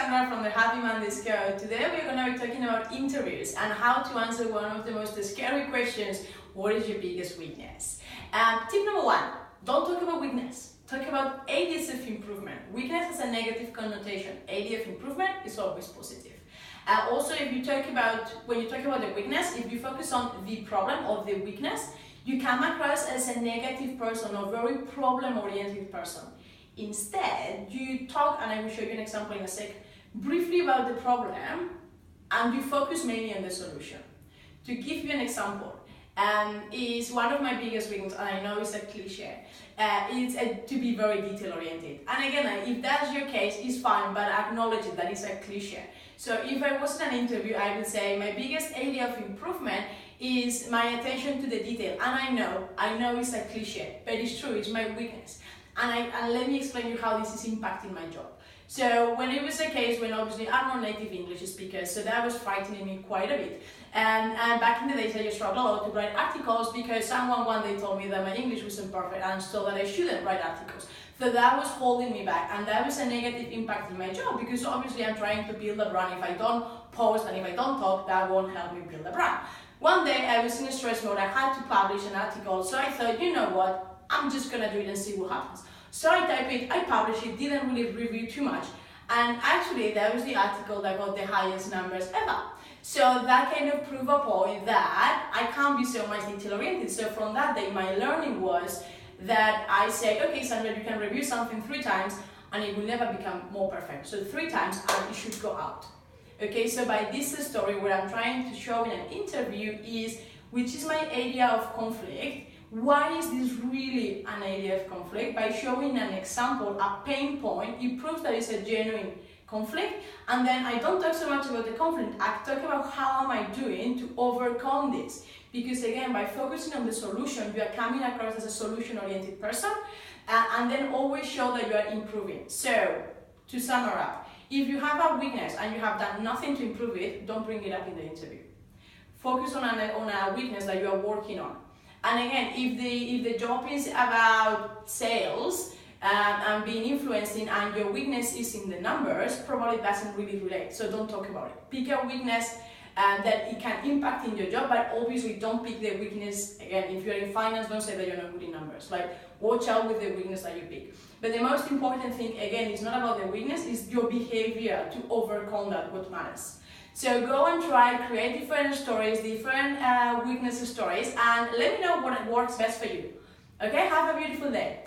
Sandra from the Happy Mondays Show. Today we're going to be talking about interviews and how to answer one of the most scary questions: what is your biggest weakness? Tip number one, don't talk about weakness. Talk about areas of improvement. Weakness has a negative connotation. Area of improvement is always positive. Also, when you talk about the weakness, if you focus on the problem or the weakness, you come across as a negative person or very problem-oriented person. Instead, you talk, and I will show you an example in a sec, briefly about the problem, and you focus mainly on the solution. To give you an example, is one of my biggest weaknesses, and I know it's a cliche, it's to be very detail-oriented. And again, if that's your case, it's fine, but acknowledge it, that it's a cliche. So if I was in an interview, I would say my biggest area of improvement is my attention to the detail. And I know it's a cliche, but it's true, it's my weakness. And let me explain you how this is impacting my job. So when it was a case when obviously I'm not native English speaker, so that was frightening me quite a bit. And back in the days I just struggled a lot to write articles because someone one day told me that my English wasn't perfect and so that I shouldn't write articles. So that was holding me back, and that was a negative impact in my job because obviously I'm trying to build a brand. If I don't post and if I don't talk, that won't help me build a brand. One day I was in a stress mode, I had to publish an article, so I thought, you know what, I'm just gonna do it and see what happens. So I typed it, I published it, didn't really review too much, and actually that was the article that got the highest numbers ever. So that kind of proved a point that I can't be so much detail oriented. So from that day my learning was that I say, okay Sandra, you can review something 3 times and it will never become more perfect. So 3 times and it should go out. Okay, so by this story, what I'm trying to show in an interview is, which is my area of conflict. Why is this really an area of conflict? By showing an example, a pain point, it proves that it's a genuine conflict. And then I don't talk so much about the conflict, I talk about how am I doing to overcome this. Because again, by focusing on the solution, you are coming across as a solution-oriented person, and then always show that you are improving. So, to sum up, if you have a weakness and you have done nothing to improve it, don't bring it up in the interview. Focus on a weakness that you are working on. And again, if the job is about sales and being influencing and your weakness is in the numbers, probably doesn't really relate, so don't talk about it. Pick a weakness that it can impact in your job, but obviously don't pick the weakness. Again, if you're in finance, don't say that you're not good in numbers. Like, watch out with the weakness that you pick. But the most important thing, again, is not about the weakness, it's your behavior to overcome that, what matters. So go and try, create different stories, different weakness stories, and let me know what works best for you. Okay, have a beautiful day.